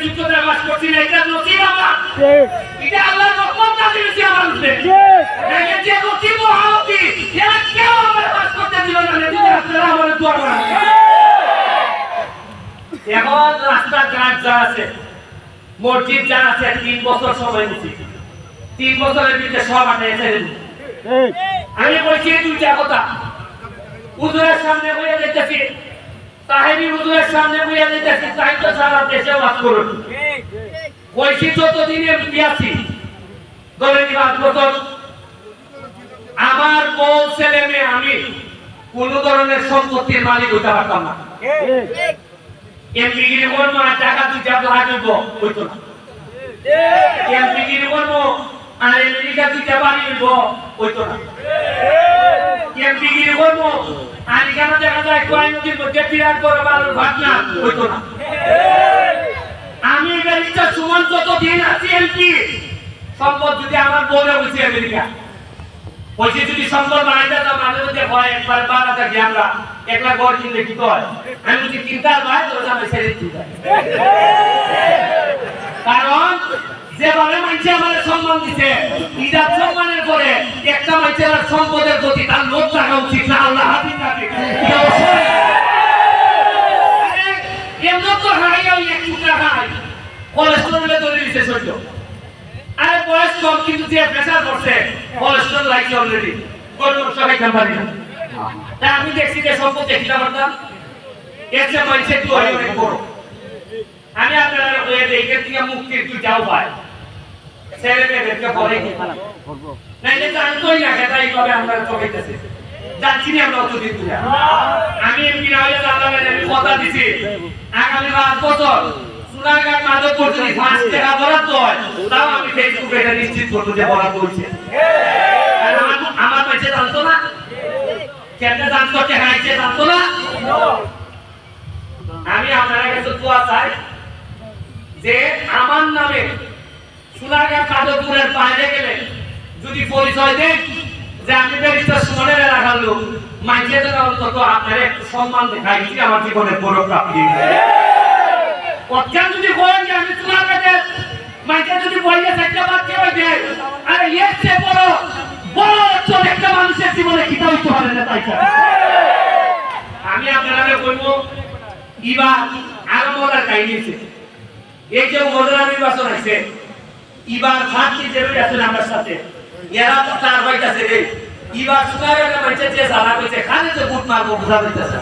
যোগ্যতা বাস করছি না, এটা নসিব আমার। এটা আল্লাহর রহমত নাযিল হয়েছে আমার উপরে। দেখেন যে নসিব মহামতি, এরা কেউ আমার বাস করতে দিল না, যদি আপনারা আমার দোয়া করেন। এখন রাস্তাঘাট যা আছে, মসজিদ যা আছে, 3 বছর সময় নিচ্ছি, 3 বছরের ভিতরে সব আটাই ছেড়ে দিন। আমি বলছি দুইটা কথা, হুজুরের সামনে বইয়া যেতেছি, তাহেরি হুজুরের সামনে বইয়া যেতেছি, তাই তো সারা দেশে বাস করুন। বলছি যতদিনে বিয়াছি ধরে 5 বছর, আমার বউ ছেলে মেয়ে আমি কোন ধরনের সম্পত্তির মালিক হতে পারতাম না। এমপিগিরি করবো আর টাকা দুইটা লাগব হইতো না। এমপিগিরি করবো আর আমেরিকা দুইটা বাড়ি হইব হইতো না। এমপিগিরি করবো আর এখানে দেখা যায় কয় নদীর মধ্যে বিরাট বড় বালুর ভাবনা হইতো না। আমি ব্যারিস্টার সুমন যতদিন আছি এমপি, সম্পদ যদি আমার বউরে হয়েছে আমেরিকা, বলছি যদি সম্পদ বানাইতে তো মাঝে মধ্যে হয় একবার বাড়া থাকি আমরা একলা ঘর কিনলে কি কয়, আমি যদি চিন্তার ভাই তো আমি ছেড়ে দিতে, কারণ যেভাবে মানুষে আমার সম্মান দিছে, ইজাত সম্মানের পরে একটা মানুষের সম্পদের প্রতি তার লোভ থাকা উচিত না। আল্লাহ হাফিজ না এমন তো হাই ওই এক টুকরা হাই কোলেস্টেরলে ধরে দিছে সহ্য। আরে বয়স কম কিন্তু যে প্রেসার করছে কোলেস্টেরল লাইছে অলরেডি, কোনো সবাই খাবার না। তা আমি দেখছি যে সম্পদ দেখতে পারতাম এর যে মানুষে তো হয় অনেক বড়। আমি আপনারা বলে দেই এর থেকে মুক্তির তুই যাও ভাই, ছেলে মেয়েদেরকে বলে কি নাইলে জানতোই না কেটাই কবে আমরা চোখেতেছি, জানছি না আমরা অতদিন ধরে। আমি এমপি না হলে জানলাম না, আমি কথা দিছি আগামী 5 বছর সোনারঘাট মাধবপুর যদি 5 টাকা বরাদ্দ হয়, তাও আমি ফেসবুকে এটা নিশ্চিত করবো যে বরাদ্দ হয়েছে। আমার কাছে জানতো না, কেমনে জানতো, টেকাইছে জানতো না। আমি আপনার কাছে দোয়া চাই যে আমার নামে সোনারঘাট মাধবপুরের বাইরে গেলে যদি পরিচয় দেন যে আমি ব্যারিস্টার সুমনের এলাকার লোক, মাইকে যেন অন্তত আপনার একটু সম্মান দেখাই, আমার জীবনের বড় প্রাপ্তি। অজ্ঞান যদি বলেন যে আমি সোনারঘাটের মাইকে যদি বইলে একটা বাচ্চা হয়ে যায়, আরে এর চেয়ে বড় বড় অর্জন একটা মানুষের জীবনে কি হইতে পারে না। তাই আমি আপনারা বলবো এবার আরো মজার কাহিনী আছে। এই যে মজার নির্বাচন আছে, এবার ভাবছি যে আছেন আমার সাথে, এরা তো তার হইতাছে রে, এবার সোনারঘাটের মানুষের যে জ্বালা হয়েছে, খানে যে বুট মারবো বোঝা হইতেছে।